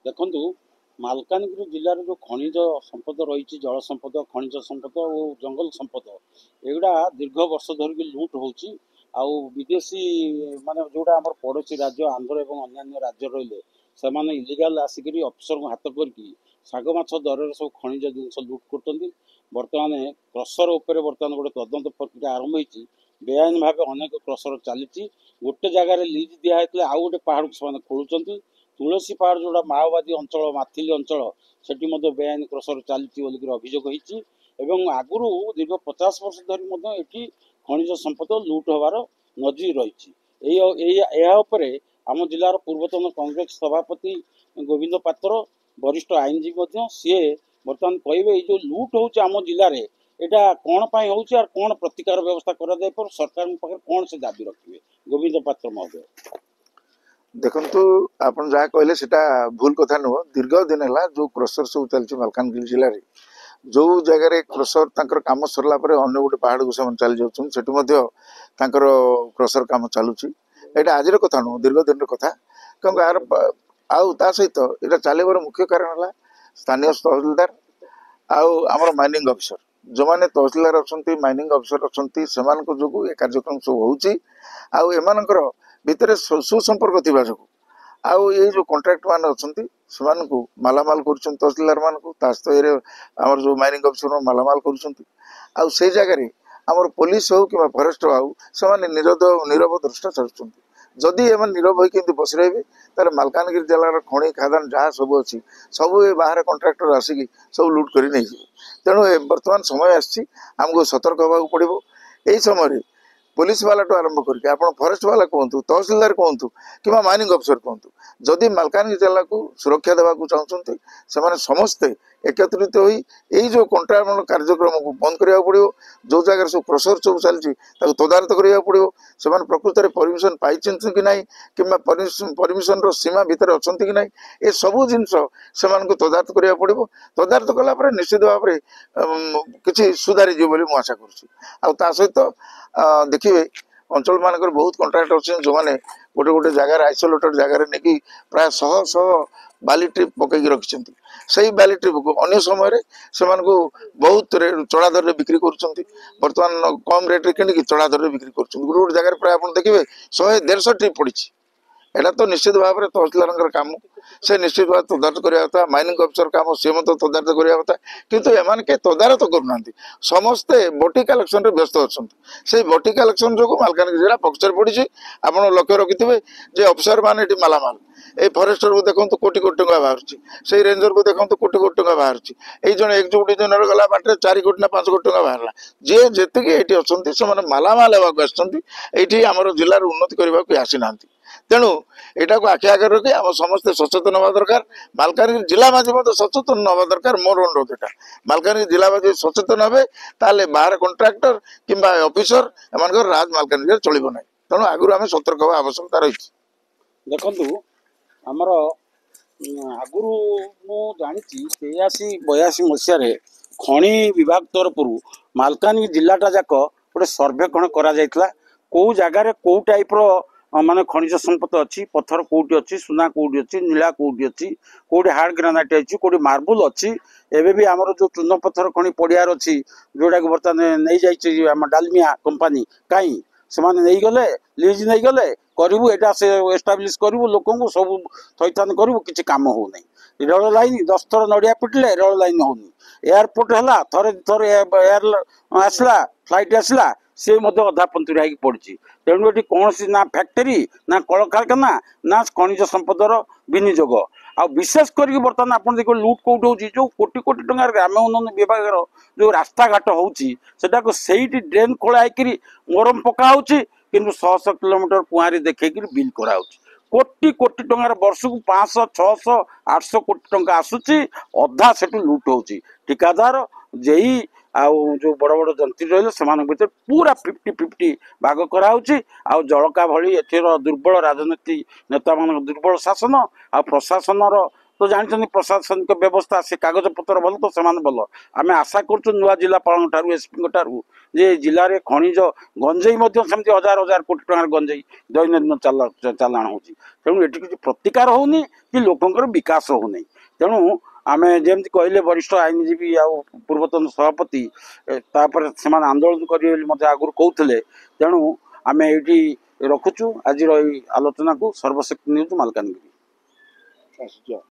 ଦେଖନ୍ତୁ ମାଲକାନଗିରି ଜିଲ୍ଲାରେ ଯେଉଁ ଖଣିଜ ସମ୍ପଦ ରହିଛି, ଜଳ ସମ୍ପଦ, ଖଣିଜ ସମ୍ପଦ ଓ ଜଙ୍ଗଲ ସମ୍ପଦ, ଏଗୁଡ଼ା ଦୀର୍ଘ ବର୍ଷ ଧରିକି ଲୁଟ୍ ହେଉଛି। ଆଉ ବିଦେଶୀ ମାନେ ଯେଉଁଟା ଆମର ପଡ଼ୋଶୀ ରାଜ୍ୟ ଆନ୍ଧ୍ର ଏବଂ ଅନ୍ୟାନ୍ୟ ରାଜ୍ୟ ରହିଲେ, ସେମାନେ ଇଲିଗାଲ ଆସିକରି ଅଫିସରଙ୍କୁ ହାତ କରିକି ଶାଗ ମାଛ ଦରରେ ସବୁ ଖଣିଜ ଜିନିଷ ଲୁଟ୍ କରୁଛନ୍ତି। ବର୍ତ୍ତମାନ କ୍ରସର ଉପରେ ବର୍ତ୍ତମାନ ଗୋଟେ ତଦନ୍ତ ପ୍ରକ୍ରିୟା ଆରମ୍ଭ ହୋଇଛି। ବେଆଇନ ଭାବେ ଅନେକ କ୍ରସର ଚାଲିଛି। ଗୋଟେ ଜାଗାରେ ଲିଜ୍ ଦିଆହେଇଥିଲେ ଆଉ ଗୋଟେ ପାହାଡ଼କୁ ସେମାନେ ଖୋଳୁଛନ୍ତି। ତୁଳସୀ ପାହାଡ଼ ଯେଉଁଟା ମାଓବାଦୀ ଅଞ୍ଚଳ, ମାଥିଲି ଅଞ୍ଚଳ, ସେଠି ମଧ୍ୟ ବେଆଇନ କ୍ରସର ଚାଲିଛି ବୋଲିକି ଅଭିଯୋଗ ହୋଇଛି। ଏବଂ ଆଗରୁ ଦୀର୍ଘ 50 ବର୍ଷ ଧରି ମଧ୍ୟ ଏଠି ଖଣିଜ ସମ୍ପଦ ଲୁଟ୍ ହେବାର ନଜିର ରହିଛି। ଏହା ଉପରେ ଆମ ଜିଲ୍ଲାର ପୂର୍ବତନ କଂଗ୍ରେସ ସଭାପତି ଗୋବିନ୍ଦ ପାତ୍ର, ବରିଷ୍ଠ ଆଇନଜୀବୀ ମଧ୍ୟ, ସିଏ ବର୍ତ୍ତମାନ କହିବେ ଏଇ ଯେଉଁ ଲୁଟ୍ ହେଉଛି ଆମ ଜିଲ୍ଲାରେ এটা କ'ଣ ପାଇଁ ହେଉଛି আর କ'ଣ ପ୍ରତିକାର ବ୍ୟବସ୍ଥା କରାଯାଇପାରୁ, ସରକାରଙ୍କ ପାଖରେ କ'ଣ ସେ ଦାବି ରଖିବେ? ଗୋବିନ୍ଦ ପାତ୍ର ମହୋଦୟ। देखु आपन जहाँ कहले सेटा भूल कथा नुह। दीर्घ दिन है जो क्रसर सब चलती मालकानगिरी जिले में, जो जगह क्रसर तांकर काम सरला परे अन्य गोटे पहाड़ को से चली जाऊँ, क्रसर काम चलुची। यहाँ आज कथा नुह, दीर्घ दिन कथा। क्योंकि यार आउ ता सहित यहाँ चलवर मुख्य कारण है स्थानीय तहसिलदार आमर माइनिंग अफिसर, जो मैंने तहसिलदार अच्छा, माइनिंग अफिसर अच्छा, से जो ये कार्यक्रम सब हो भितर सुसंपर्क थिबा जो आउ ये जो कॉन्ट्रैक्ट मान अच्छा से मालामाल कर तहसिलदार मान आमर जो माइनिंग अफिसर मालामाल कर से जगह आमर पुलिस हो कि फॉरेस्ट हो से नीरव दृष्टा चलुं। जदि एम नीरव होती बस रही मालकानगिरी जिलार खଣି खादान जहाँ सब अच्छी सब बाहर कॉन्ट्रैक्टर आसिक सब लुट कर नहीं जाए। तेणु बर्तमान समय आमको सतर्क होगा पड़ो। यही समय पुलिस वाला तो आरंभ करके आप फॉरेस्ट वाला कहतु, तहसिलदार कहतु कि माइनिंग अफिसर कहतु, जदि मालकानगिरी जिला को सुरक्षा देवा चाहते से समस्ते एकत्रित हो जो कंट्राबंद कार्यक्रम को बंद करा पड़ो। जो जगह सब क्रसर सब चलती तदारत करा पड़ो। से प्रकृत में परमिशन पाई कि ना कि परमिशन सीमा भितर अच्छा कि ना, ये सबू जिनस से तदारत करा पड़ो। तदारत कलापर निश्चित भाव में किसी सुधारी मुझे आशा कर सहित देखिए अंचल मानक बहुत कंट्राक्ट अच्छे जो मैंने गोटे गोटे जगार आइसोलेटेड जगार नहीं प्राय शह शह बाली ट्रिप पकईक रखिंट से बाली ट्रिप को अन्य समय से बहुत चढ़ा दर में बिक्री करुँच। कम रेट्रे कि चढ़ा दर में बिक्री कर गोटे गोटे जगह प्राय आप देखिए 100-150 ट्रिप पड़ी। एटा तो निश्चित भाव में तहसिलदार काम से निश्चित भाव तदारत करता, माइनिंग अफिसर काम सी मत तदारत करता, किंतु एमान के तदारत करूना समस्ते बटी कलेक्शन व्यस्त अच्छा। से बटी कलेक्शन जो मालकानगिरी जिला पक्षर पड़ी। आप लक्ष्य रखिथे जे अफिसर मान मालामाल ए फॉरेस्टर को देखो कोटी कोटी टंका बाहर से रेंजर को देखो कोटी कोटी टंका बाहर जन एकजुट दिन गला बाटे 4 कोटी ना 5 कोटी टंका बाहर जी जी ये अच्छा से मालामाल होगा आमर जिलार उन्नति करने को आसी ना। तेणु यहाँ को आखि आगे रखी आम समस्ते सचेतन हवा दरकार। मालकानगिरी जिलाबाजी सचेतन हवा दरकार। मोर अनुरोध यहाँ मालकानगिरी जिलाबाजी सचेतन हे ताले बाहर कंट्राक्टर कि ऑफिसर एम राज मालकानगिरी चलो ना। तेणु आगुरी आम सतर्क हवा आवश्यकता रही। देखु आमर आगुरी मुझी 83-82 मसीह खनि विभाग तरफ मालकानगिरी जिलाटा जाक गोटे सर्वेक्षण करा कौ जगार कौ टाइप माने खनिज संपद अच्छी, पत्थर कौटी अच्छी, सुना कौटी अच्छी, नीला कौटी अच्छी, कौटी हार्ड ग्रानाइट अच्छी, कौटी मार्बल अच्छी। एबे भी आमर जो चून पत्थर खनि पड़ियार अच्छी जोटा कि बर्तमान नहीं जाइए आम डालमिया कंपानी कहीं से नहीं गले लीज नहीं गले करूँ यहाँ से एस्टाब्लीश करूँ लोक सब थैथान करूँ किसी कम हो नहीं। रेल लाइन 10 थर नड़िया पिटिले रेल लाइन होनी। एयरपोर्ट है थरे थर एयर आसला फ्लाइट आसला सी अधा पंतुरिया पड़ी। तेणु ये कौन सी ना फैक्टरी ना कल कारखाना ना खनिज संपदर विनियोग आ विशेषकर बर्तमान आप देखिए लुट कौट हो जो कोटी कोटी टंकार ग्राम उन्नयन विभाग जो रास्ता घाट होटा से ड्रेन खोला मोरम पका कि 100 किलोमीटर कुआरी देखिए बिल करा कोटी कोटी टंकार वर्ष को 500, 600, 800 कोटी टंका आसूची अधा से लुट हो ठिकादार जेई जो बड़ बड़ जंत्री रही से पूरा 50-50 भाग कराऊँच। जलका भली एथर दुर्बल राजनीति नेता मान दुर्बल शासन आ प्रशासन तो जानते प्रशासनिक व्यवस्था से कागज पत्र भल तो से भल आम आशा करूँ नुआ जिलापाल ठारू एसपी ठारू जे जिले में खनिज गंजेई सेमती हजार हजार कोटी टकर गंजेई दैनंदिन चालाण हो तेणु ये किसी प्रतिकार होनी कि लोकंर विकास होनी तेणु आम जमी कहले वरिष्ठ आईनजीवी आ पूर्वतन सभापति तापर से आंदोलन करेंगे आगुरी कहते तेणु आम ये रखुचु आज आलोचना को सर्वशक्ति न्यूज मालकानगिरी।